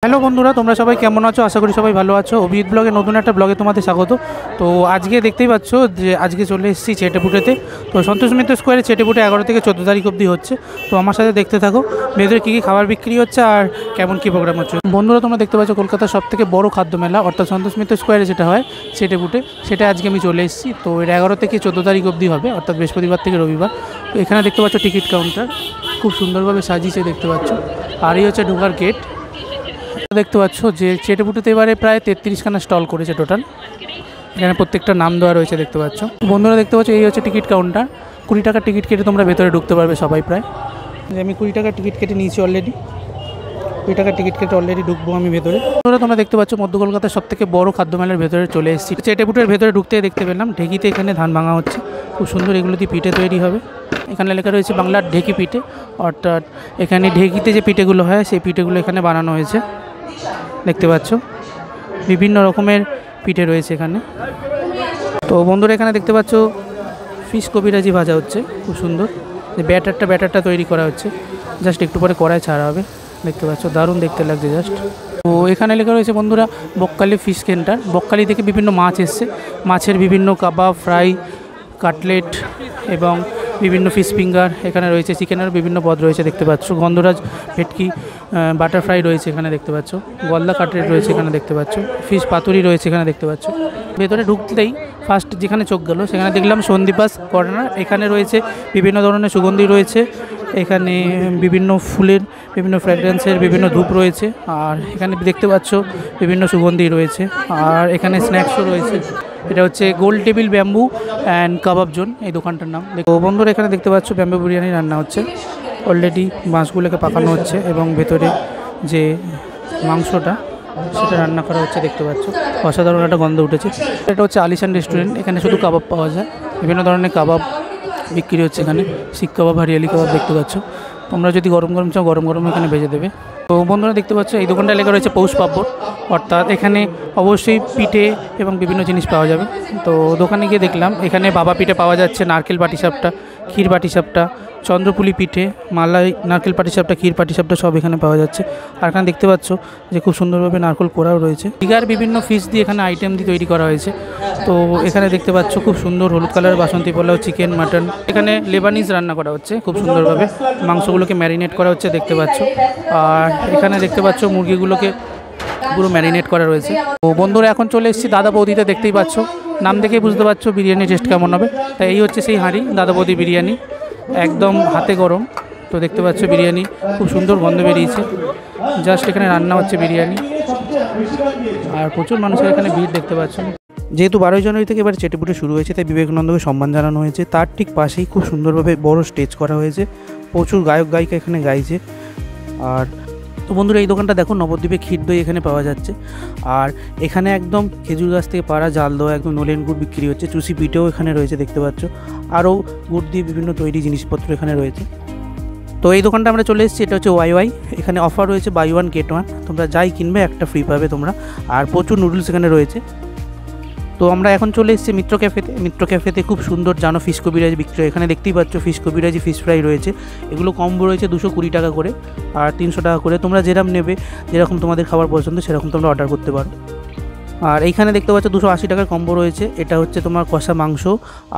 Hello বন্ধুরা, তোমরা সবাই কেমন আছো? আশা করি সবাই ভালো আছো। অভিজিৎ ব্লগে নতুন একটা ব্লগে তোমাদের স্বাগত। তো আজকে দেখতেই পাচ্ছ যে আজকে চলে এসেছি চেটেপুটেতে। তো সন্তোষ মিত্র স্কোয়ারে চেটেপুটে 11 থেকে 14 তারিখ অবধি হচ্ছে। তো আমার সাথে দেখতে থাকো ভেতরে কী কী খাবার বিক্রি হচ্ছে আর কেমন কী প্রোগ্রাম হচ্ছে। বন্ধুরা, তোমরা দেখতে পাচ্ছ কলকাতার সবথেকে বড় খাদ্য মেলা, অর্থাৎ সন্তোষ মিত্র স্কোয়ারে যেটা হয় চেটেপুটে, সেটা আজকে আমি চলে এসেছি। তো এটা 11 থেকে 14 তারিখ অবধি হবে, অর্থাৎ বৃহস্পতিবার থেকে রবিবার। তো এখানে দেখতে পাচ্ছ টিকিট কাউন্টার খুব সুন্দরভাবে সাজিয়েছে দেখতে পাচ্ছ। আর এই হচ্ছে ঢোকার গেট। দেখতে পাচ্ছ যে চেটেপুটেতে এবারে প্রায় 33খানা স্টল করেছে টোটাল। এখানে প্রত্যেকটা নাম দেওয়া রয়েছে দেখতে পাচ্ছ। বন্ধুরা দেখতে পাচ্ছ এই হচ্ছে টিকিট কাউন্টার। 20 টাকার টিকিট কেটে তোমরা ভেতরে ঢুকতে পারবে সবাই প্রায়। যে আমি 20 টাকার টিকিট কেটে নিয়েছি অলরেডি। 20 টাকার টিকিট কেটে অলরেডি ঢুকবো আমি ভেতরে। তোমরা দেখতে পাচ্ছ মধ্য কলকাতার সবথেকে বড় খাদ্য মেলার ভেতরে চলে এসেছি। চেটেপুটের ভেতরে ঢুকতে দেখতে পেলাম ঢেকিতে এখানে ধান ভাঙা হচ্ছে। খুব সুন্দর, এগুলো দিয়ে পিঠে তৈরি হবে। এখানে লেখা রয়েছে বাংলার ঢেকি পিঠে, অর্থাৎ এখানে ঢেকিতে যে পিঠেগুলো হয় সেই পিঠেগুলো এখানে বানানো হয়েছে দেখতে পাচ্ছ। বিভিন্ন রকমের পিঠে রয়েছে এখানে। তো বন্ধুরা এখানে দেখতে পাচ্ছ ফিশ কবিরাজি ভাজা হচ্ছে খুব সুন্দর। যে ব্যাটারটা তৈরি করা হচ্ছে, জাস্ট একটু পরে কড়াই ছাড়া হবে দেখতে পাচ্ছ। দারুণ দেখতে লাগছে জাস্ট। তো এখানে লেখা রয়েছে বন্ধুরা বকখালি ফিশ সেন্টার। বকখালি থেকে বিভিন্ন মাছ এসছে, মাছের বিভিন্ন কাবাব, ফ্রাই, কাটলেট এবং বিভিন্ন ফিশ ফিঙ্গার এখানে রয়েছে। চিকেনের বিভিন্ন পদ রয়েছে দেখতে পাচ্ছ। গন্ধরাজ ভেটকি, বাটারফ্রাই রয়েছে এখানে দেখতে পাচ্ছ। গলদা কাটলেট রয়েছে এখানে দেখতে পাচ্ছ। ফিশ পাতুরি রয়েছে এখানে দেখতে পাচ্ছ। ভেতরে ঢুকতেই ফার্স্ট যেখানে চোখ গেল সেখানে দেখলাম সন্দীপাস কর্নার। এখানে রয়েছে বিভিন্ন ধরনের সুগন্ধি রয়েছে, এখানে বিভিন্ন ফুলের, বিভিন্ন ফ্র্যাগ্রেন্সের বিভিন্ন ধূপ রয়েছে। আর এখানে দেখতে পাচ্ছ বিভিন্ন সুগন্ধি রয়েছে। আর এখানে স্ন্যাক্সও রয়েছে। এটা হচ্ছে Gol table bamboo and kebab zone এই দোকানটার নাম। তো বন্ধুরা এখানে দেখতে পাচ্ছ ব্যাম্বু বিরিয়ানি রান্না হচ্ছে। অলরেডি মাছগুলোকে পাকানো হচ্ছে এবং ভেতরে যে মাংসটা সেটা রান্না করা হচ্ছে দেখতে পাচ্ছ। অসাধারণ একটা গন্ধ উঠেছে। এটা হচ্ছে আলিশান রেস্টুরেন্ট। এখানে শুধু কাবাব পাওয়া যায়, বিভিন্ন ধরনের কাবাব বিক্রি হচ্ছে এখানে। শিক কাবাব, হরিয়ালি কাবাব দেখতে পাচ্ছ। তোমরা যদি গরম গরম চাও গরম গরম এখানে ভেজে দেবে। তো বন্ধুরা দেখতে পাচ্ছ এই দোকানটা লেখা রয়েছে পৌষ পার্বণ, অর্থাৎ এখানে অবশ্যই পিঠে এবং বিভিন্ন জিনিস পাওয়া যাবে। তো দোকানে গিয়ে দেখলাম এখানে বাবা পিঠে পাওয়া যাচ্ছে, নারকেল পাটিসাপটা, ক্ষীর পাটিসাপটা, চন্দ্রপুলি পিঠে, মালাই, নারকেল পাটিসাপটা, ক্ষীর পাটিসাপটা সব এখানে পাওয়া যাচ্ছে। আর এখানে দেখতে পাচ্ছ যে খুব সুন্দরভাবে নারকেল কোড়াও রয়েছে। দীঘার বিভিন্ন ফিশ দিয়ে এখানে আইটেম দিয়ে তৈরি করা হয়েছে। তো এখানে দেখতে পাচ্ছ খুব সুন্দর হলুদ কালারের বাসন্তী পোলাও, চিকেন, মাটন। এখানে লেবানিজ রান্না করা হচ্ছে খুব সুন্দরভাবে। মাংসগুলোকে ম্যারিনেট করা হচ্ছে দেখতে পাচ্ছ। আর এখানে দেখতে পাচ্ছ মুরগিগুলোকে পুরো ম্যারিনেট করা রয়েছে। তো বন্ধুরা এখন চলে এসেছি দাদা বৌদিতে। দেখতেই পাচ্ছ, নাম দেখেই বুঝতে পারছো বিরিয়ানি টেস্ট কেমন হবে। তাই এই হচ্ছে সেই হাঁড়ি দাদা বৌদি বিরিয়ানি, একদম হাতে গরম। তো দেখতে পাচ্ছ বিরিয়ানি খুব সুন্দর গন্ধ বেরিয়েছে। জাস্ট এখানে রান্না হচ্ছে বিরিয়ানি। আর প্রচুর মানুষের এখানে ভিড় দেখতে পাচ্ছ। যেহেতু 12 জানুয়ারি থেকে এবার চেটেপুটে শুরু হয়েছে, তাই বিবেকানন্দকে সম্মান জানানো হয়েছে। তার ঠিক পাশেই খুব সুন্দরভাবে বড় স্টেজ করা হয়েছে। প্রচুর গায়ক গায়িকা এখানে গাইছে। আর তো বন্ধুরা এই দোকানটা দেখো, নবদ্বীপে ক্ষীর দই এখানে পাওয়া যাচ্ছে। আর এখানে একদম খেজুর গাছ থেকে পাড়া জাল দেওয়া একদম নলেন গুড় বিক্রি হচ্ছে। চুষি পিঠেও এখানে রয়েছে দেখতে পাচ্ছ। আরও গুড় দিয়ে বিভিন্ন তৈরি জিনিসপত্র এখানে রয়েছে। তো এই দোকানটা আমরা চলে এসেছি, এটা হচ্ছে ওয়াই। এখানে অফার রয়েছে বাই ওয়ান গেট ওয়ান। তোমরা যাই কিনবে একটা ফ্রি পাবে তোমরা। আর প্রচুর নুডলস এখানে রয়েছে। তো আমরা এখন চলে এসেছি মিত্র ক্যাফেতে। মিত্র ক্যাফেতে খুব সুন্দর জানো ফিশ কবিরাজি বিক্রি। এখানে দেখতেই পাচ্ছ ফিশ কবিরাজি, ফিশ ফ্রাই রয়েছে। এগুলো কম্বো রয়েছে 220 টাকা করে আর 300 টাকা করে। তোমরা যেরকম নেবে, যেরকম তোমাদের খাবার পছন্দ সেরকম তোমরা অর্ডার করতে পারো। আর এইখানে দেখতে পাচ্ছ 280 টাকার কম্বো রয়েছে। এটা হচ্ছে তোমার কষা মাংস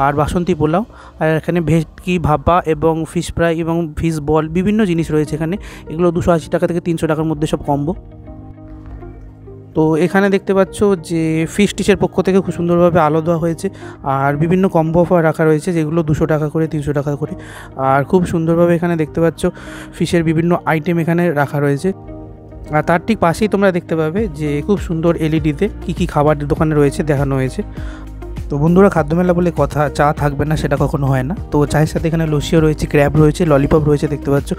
আর বাসন্তী পোলাও। আর এখানে ভেটকি, ভাপা এবং ফিশ ফ্রাই এবং ফিশ বল বিভিন্ন জিনিস রয়েছে এখানে। এগুলো 280 টাকা থেকে 300 টাকার মধ্যে সব কম্বো। তো এখানে দেখতে পাচ্ছ যে ফিশ ডিশের পক্ষ থেকে খুব সুন্দরভাবে আলো দেওয়া হয়েছে। আর বিভিন্ন কম্বো অফার রাখা রয়েছে, যেগুলো 200 টাকা করে, 300 টাকা করে। আর খুব সুন্দরভাবে এখানে দেখতে পাচ্ছ ফিশের বিভিন্ন আইটেম এখানে রাখা রয়েছে। আর তার ঠিক পাশেই তোমরা দেখতে পাবে যে খুব সুন্দর এলইডিতে কী কী খাবার দোকানে রয়েছে দেখানো হয়েছে। তো বন্ধুরা খাদ্যমেলা বলে কথা, চা থাকবে না সেটা কখনো হয় না। তো চায়ের সাথে এখানে লস্যিও রয়েছে, ক্র্যাব রয়েছে, ললিপপ রয়েছে দেখতে পাচ্ছ।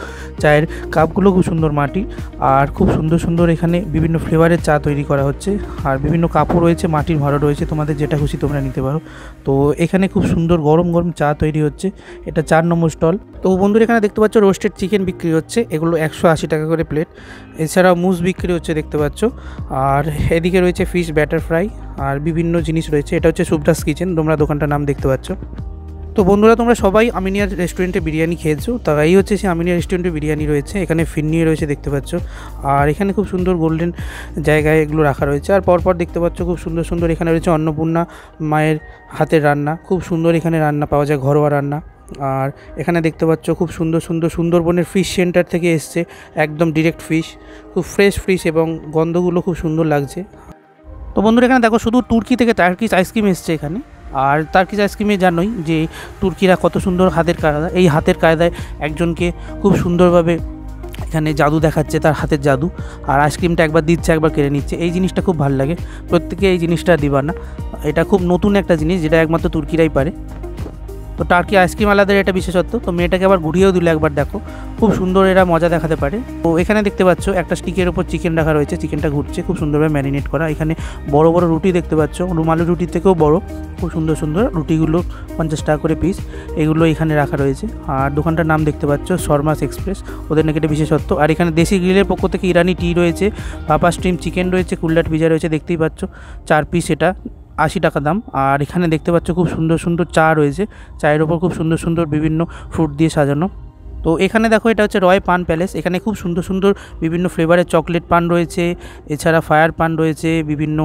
চায়ের কাপগুলো খুব সুন্দর মাটি। আর খুব সুন্দর সুন্দর এখানে বিভিন্ন ফ্লেভারের চা তৈরি করা হচ্ছে। আর বিভিন্ন কাপও রয়েছে, মাটির ভাঁড়ও রয়েছে, তোমাদের যেটা খুশি তোমরা নিতে পারো। তো এখানে খুব সুন্দর গরম গরম চা তৈরি হচ্ছে। এটা 4 নম্বর স্টল। তো বন্ধুরা এখানে দেখতে পাচ্ছ রোস্টেড চিকেন বিক্রি হচ্ছে, এগুলো 180 টাকা করে প্লেট। এছাড়াও মুস বিক্রি হচ্ছে দেখতে পাচ্ছ। আর এদিকে রয়েছে ফিশ ব্যাটার ফ্রাই আর বিভিন্ন জিনিস রয়েছে। এটা হচ্ছে সুব্রাস কিচেন, তোমরা দোকানটার নাম দেখতে পাচ্ছ। তো বন্ধুরা, তোমরা সবাই আমিনিয়া রেস্টুরেন্টে বিরিয়ানি খেয়েছো, তাই হচ্ছে সে আমিনিয়া রেস্টুরেন্টে বিরিয়ানি রয়েছে। এখানে ফিরনি রয়েছে দেখতে পাচ্ছ, আর এখানে খুব সুন্দর গোল্ডেন জায়গায় এগুলো রাখা রয়েছে। আর পরপর দেখতে পাচ্ছ খুব সুন্দর সুন্দর এখানে রয়েছে অন্নপূর্ণা মায়ের হাতের রান্না, খুব সুন্দর এখানে রান্না পাওয়া যায়, ঘরোয়া রান্না। আর এখানে দেখতে পাচ্ছ খুব সুন্দর সুন্দর সুন্দরবনের ফিশ সেন্টার থেকে এসছে, একদম ডিরেক্ট ফিশ, খুব ফ্রেশ ফিশ এবং গন্ধগুলো খুব সুন্দর লাগছে। তো বন্ধুরা, এখানে দেখো শুধু তুর্কি থেকে টার্কিশ আইসক্রিম এসছে এখানে। আর টার্কিশ আইসক্রিমে জানোই যে তুর্কিরা কত সুন্দর হাতের কায়দা, এই হাতের কায়দায় একজনকে খুব সুন্দরভাবে এখানে জাদু দেখাচ্ছে, তার হাতের জাদু। আর আইসক্রিমটা একবার দিচ্ছে, একবার কেড়ে নিচ্ছে। এই জিনিসটা খুব ভালো লাগে, প্রত্যেকে এই জিনিসটা দিবা না। এটা খুব নতুন একটা জিনিস, যেটা একমাত্র তুর্কিরাই পারে। তো টার্কি আইসক্রিম আলাদের এটা বিশেষত্ব। তো মেয়েটাকে আবার ঘুরিয়েও দিলে একবার দেখো, খুব সুন্দর এরা মজা দেখাতে পারে। তো এখানে দেখতে পাচ্ছ একটা স্টিকের ওপর চিকেন রাখা রয়েছে, চিকেনটা ঘুরছে, খুব সুন্দরভাবে ম্যারিনেট করা। এখানে বড় বড় রুটি দেখতে পাচ্ছ, রুমালি রুটির থেকেও বড়, খুব সুন্দর সুন্দর রুটিগুলো 50 টাকা করে পিস, এগুলো এখানে রাখা রয়েছে। আর দোকানটার নাম দেখতে পাচ্ছ শর্মাস এক্সপ্রেস, ওদের নাকি এটা বিশেষত্ব। আর এখানে দেশি গ্রিলের পক্ষ থেকে ইরানি টি রয়েছে, পাপা স্ট্রিম চিকেন রয়েছে, কুল্লাট পিজা রয়েছে, দেখতেই পাচ্ছ 4 পিস, এটা 80 টাকা দাম। আর এখানে দেখতে পাচ্ছ খুব সুন্দর সুন্দর চা রয়েছে, চায়ের ওপর খুব সুন্দর সুন্দর বিভিন্ন ফ্রুট দিয়ে সাজানো। তো এখানে দেখো এটা হচ্ছে রয় পান প্যালেস, এখানে খুব সুন্দর সুন্দর বিভিন্ন ফ্লেভারের চকলেট পান রয়েছে, এছাড়া ফায়ার পান রয়েছে, বিভিন্ন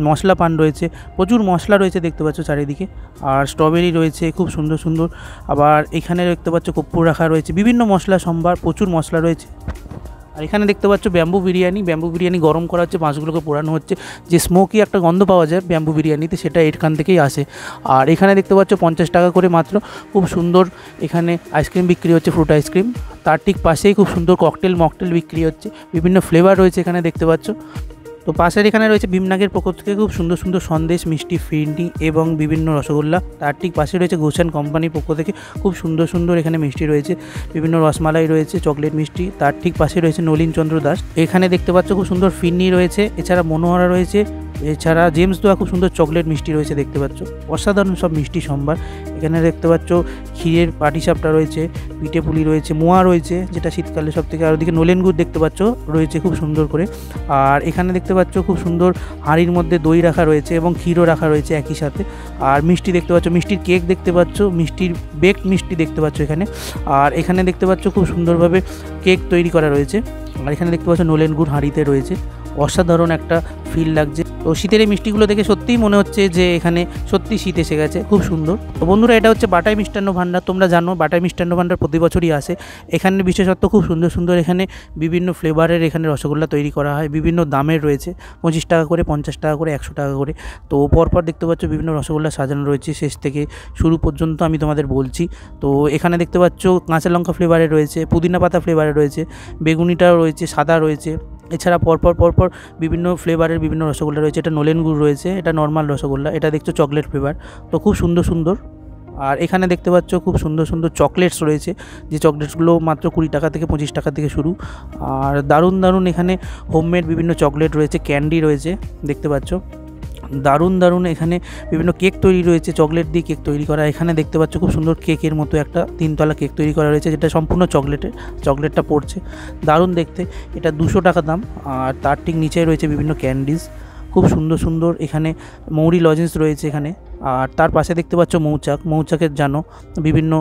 মশলা পান রয়েছে, প্রচুর মশলা রয়েছে দেখতে পাচ্ছ চারিদিকে। আর স্ট্রবেরি রয়েছে খুব সুন্দর সুন্দর। আবার এখানে দেখতে পাচ্ছ কর্পূর রাখা রয়েছে, বিভিন্ন মশলা সম্ভার, প্রচুর মশলা রয়েছে। আর এখানে দেখতে পাচ্ছ ব্যাম্বু বিরিয়ানি গরম করা হচ্ছে, মাছগুলোকে পোড়ানো হচ্ছে, যে স্মোকি একটা গন্ধ পাওয়া যায় ব্যাম্বু বিরিয়ানিতে, সেটা এখান থেকেই আসে। আর এখানে দেখতে পাচ্ছ 50 টাকা করে মাত্র, খুব সুন্দর এখানে আইসক্রিম বিক্রি হচ্ছে, ফ্রুট আইসক্রিম। তার ঠিক পাশেই খুব সুন্দর মকটেল বিক্রি হচ্ছে, বিভিন্ন ফ্লেভার রয়েছে এখানে দেখতে পাচ্ছ। তো পাশের এখানে রয়েছে ভীমনাগের পক্ষ থেকে খুব সুন্দর সুন্দর সন্দেশ, মিষ্টি, ফিরনি এবং বিভিন্ন রসগোল্লা। তার ঠিক পাশে রয়েছে ঘোষান কোম্পানির পক্ষ থেকে খুব সুন্দর সুন্দর এখানে মিষ্টি রয়েছে, বিভিন্ন রসমালাই রয়েছে, চকলেট মিষ্টি। তার ঠিক পাশে রয়েছে নলিন চন্দ্র দাস, এখানে দেখতে পাচ্ছ খুব সুন্দর ফিরনি রয়েছে, এছাড়া মনোহরা রয়েছে, এছাড়া জেমস দোয়া খুব সুন্দর চকলেট মিষ্টি রয়েছে দেখতে পাচ্ছ, অসাধারণ সব মিষ্টি সম্ভার। এখানে দেখতে পাচ্ছ ক্ষীরের পাটিসাপটা রয়েছে, পিঠে পুলি রয়েছে, মোয়া রয়েছে, যেটা শীতকালে সব থেকে। আর ওদিকে নলেন গুড় দেখতে পাচ্ছ রয়েছে খুব সুন্দর করে। আর এখানে দেখতে পাচ্ছ খুব সুন্দর হাঁড়ির মধ্যে দই রাখা রয়েছে এবং ক্ষীরও রাখা রয়েছে একই সাথে। আর মিষ্টি দেখতে পাচ্ছ, মিষ্টির কেক দেখতে পাচ্ছ, মিষ্টির বেকড মিষ্টি দেখতে পাচ্ছ এখানে। আর এখানে দেখতে পাচ্ছ খুব সুন্দরভাবে কেক তৈরি করা রয়েছে। আর এখানে দেখতে পাচ্ছ নলেন গুড় হাঁড়িতে রয়েছে, অসাধারণ একটা ফিল লাগছে। তো শীতের এই মিষ্টিগুলো দেখে সত্যিই মনে হচ্ছে যে এখানে সত্যি শীত এসে গেছে, খুব সুন্দর। তো বন্ধুরা, এটা হচ্ছে বাটাই মিষ্টান্ন ভাণ্ডার। তোমরা জানো বাটাই মিষ্টান্ন ভাণ্ডার প্রতি বছরই আসে। এখানে বিশেষত্ব খুব সুন্দর সুন্দর এখানে বিভিন্ন ফ্লেভারের এখানে রসগোল্লা তৈরি করা হয়, বিভিন্ন দামের রয়েছে, 25 টাকা করে, 50 টাকা করে, 100 টাকা করে। তো পরপর দেখতে পাচ্ছ বিভিন্ন রসগোল্লা সাজানো রয়েছে, শেষ থেকে শুরু পর্যন্ত আমি তোমাদের বলছি। তো এখানে দেখতে পাচ্ছ কাঁচা লঙ্কা ফ্লেভারের রয়েছে, পুদিনা পাতা ফ্লেভারের রয়েছে, বেগুনিটাও রয়েছে, সাদা রয়েছে। এছাড়া পরপর বিভিন্ন ফ্লেভারের বিভিন্ন রসগোল্লা রয়েছে। এটা নলেন গুড় রয়েছে, এটা নর্মাল রসগোল্লা, এটা দেখছো চকলেট ফ্লেভার। তো খুব সুন্দর সুন্দর। আর এখানে দেখতে পাচ্ছ খুব সুন্দর সুন্দর চকলেটস রয়েছে, যে চকলেটসগুলো মাত্র 20 টাকা থেকে 25 টাকা থেকে শুরু। আর দারুণ এখানে হোমমেড বিভিন্ন চকলেট রয়েছে, ক্যান্ডি রয়েছে দেখতে পাচ্ছ। দারুণ এখানে বিভিন্ন কেক তৈরি রয়েছে, চকলেট দিয়ে কেক তৈরি করা। এখানে দেখতে পাচ্ছ খুব সুন্দর কেকের মতো একটা 3 তলা কেক তৈরি করা রয়েছে, যেটা সম্পূর্ণ চকলেটটা পড়ছে, দারুণ দেখতে। এটা 200 টাকা দাম। আর তার ঠিক নিচে রয়েছে বিভিন্ন ক্যান্ডিজ, খুব সুন্দর সুন্দর। এখানে মৌরি লজেন্স রয়েছে এখানে। আর তার পাশে দেখতে পাচ্ছ মৌচাকের জানো বিভিন্ন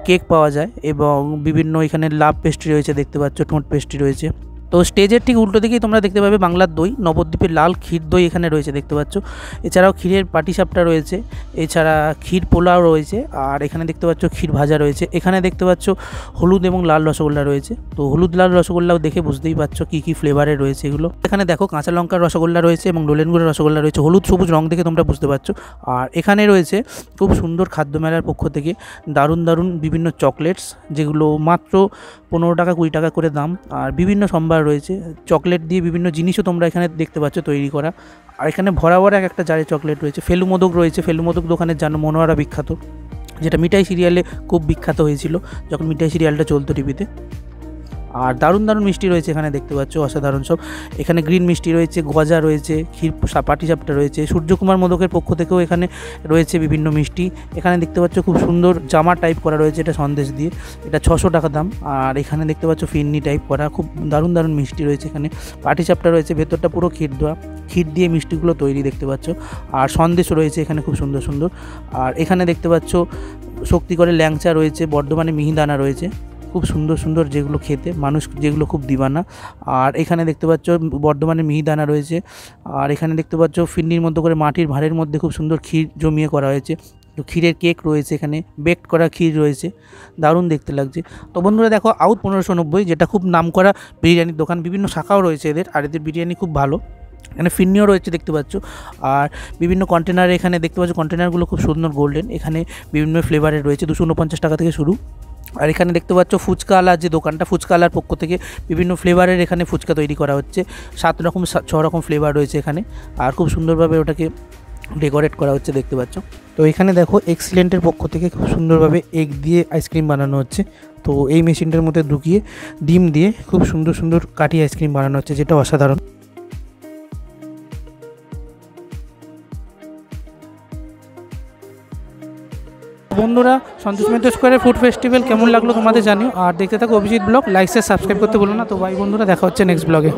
কেক পাওয়া যায়, এবং বিভিন্ন এখানে লাভ পেস্ট্রি রয়েছে দেখতে পাচ্ছ, ঠোঁট পেস্ট্রি রয়েছে। তো স্টেজের ঠিক উল্টো দিকেই তোমরা দেখতে পাবে বাংলার দই, নবদ্বীপের লাল ক্ষীর দই এখানে রয়েছে দেখতে পাচ্ছ। এছাড়াও ক্ষীরের পাটিসাপটা রয়েছে, এছাড়া ক্ষীর পোলাও রয়েছে। আর এখানে দেখতে পাচ্ছ ক্ষীর ভাজা রয়েছে। এখানে দেখতে পাচ্ছ হলুদ এবং লাল রসগোল্লা রয়েছে। তো হলুদ লাল রসগোল্লাও দেখে বুঝতেই পারছো কী ফ্লেভারের রয়েছে এগুলো। এখানে দেখো কাঁচা লঙ্কার রসগোল্লা রয়েছে এবং নলেন গুড়ের রসগোল্লা রয়েছে, হলুদ সবুজ রং দেখে তোমরা বুঝতে পারছো। আর এখানে রয়েছে খুব সুন্দর খাদ্য মেলার পক্ষ থেকে দারুণ বিভিন্ন চকলেটস, যেগুলো মাত্র 15 টাকা 20 টাকা করে দাম। আর বিভিন্ন সম্ভার রয়েছে, চকলেট দিয়ে বিভিন্ন জিনিসও তোমরা এখানে দেখতে পাচ্ছ তৈরি করা। আর এখানে ভরা এক একটা জারে চকলেট রয়েছে। ফেলু মোদক রয়েছে, ফেলু মোদক দোকানের জানো মনোহরা বিখ্যাত, যেটা মিঠাই সিরিয়ালে খুব বিখ্যাত হয়েছিল যখন মিঠাই সিরিয়ালটা চলতো টিভিতে। আর দারুণ মিষ্টি রয়েছে এখানে দেখতে পাচ্ছ, অসাধারণ সব। এখানে গ্রিন মিষ্টি রয়েছে, গজা রয়েছে, ক্ষীর পাটিসাপটা রয়েছে। সূর্যকুমার মোদকের পক্ষ থেকেও এখানে রয়েছে বিভিন্ন মিষ্টি। এখানে দেখতে পাচ্ছ খুব সুন্দর জামা টাইপ করা রয়েছে, এটা সন্দেশ দিয়ে, এটা 600 টাকা দাম। আর এখানে দেখতে পাচ্ছ ফিরনি টাইপ করা, খুব দারুণ মিষ্টি রয়েছে। এখানে পাটিসাপটা রয়েছে, ভেতরটা পুরো ক্ষীর দিয়ে মিষ্টিগুলো তৈরি দেখতে পাচ্ছ। আর সন্দেশ রয়েছে এখানে খুব সুন্দর। আর এখানে দেখতে পাচ্ছ শক্তিগড়ের ল্যাংচা রয়েছে, বর্ধমানে মিহিদানা রয়েছে, খুব সুন্দর সুন্দর, যেগুলো খেতে মানুষ যেগুলো খুব দিবানা। আর এখানে দেখতে পাচ্ছ বর্ধমানে মিহিদানা রয়েছে। আর এখানে দেখতে পাচ্ছ ফিরনির মতো করে মাটির ভাঁড়ের মধ্যে খুব সুন্দর ক্ষীর জমিয়ে করা হয়েছে। তো ক্ষীরের কেক রয়েছে, এখানে বেকড করা ক্ষীর রয়েছে, দারুণ দেখতে লাগছে। তো বন্ধুরা দেখো, আউট 1590, যেটা খুব নামকরা বিরিয়ানির দোকান, বিভিন্ন শাখাও রয়েছে এদের, আর এদের বিরিয়ানি খুব ভালো। এখানে ফিরনিও রয়েছে দেখতে পাচ্ছ, আর বিভিন্ন কন্টেনারে এখানে দেখতে পাচ্ছ, কন্টেনারগুলো খুব সুন্দর গোল্ডেন, এখানে বিভিন্ন ফ্লেভারের রয়েছে, 249 টাকা থেকে শুরু। আর এখানে দেখতে পাচ্ছ ফুচকাওয়ালার যে দোকানটা, ফুচকাওয়ালার পক্ষ থেকে বিভিন্ন ফ্লেভারের এখানে ফুচকা তৈরি করা হচ্ছে, 7 রকম 6 রকম ফ্লেভার রয়েছে এখানে, আর খুব সুন্দরভাবে ওটাকে ডেকোরেট করা হচ্ছে দেখতে পাচ্ছ। তো এখানে দেখো এক্সিলেন্টের পক্ষ থেকে খুব সুন্দরভাবে এগ দিয়ে আইসক্রিম বানানো হচ্ছে। তো এই মেশিনটার মধ্যে ঢুকিয়ে ডিম দিয়ে খুব সুন্দর সুন্দর কাঠি আইসক্রিম বানানো হচ্ছে, যেটা অসাধারণ। বন্ধুরা, সন্তোষ মিত্র স্কোয়ারের ফুড ফেস্টিভ্যাল কেমন লাগলো তোমাদের জানিও, আর দেখতে থাকো Abhijit blog, like share subscribe করতে বলো না। তো ভাই বন্ধুরা, দেখা হচ্ছে নেক্সট ব্লগে।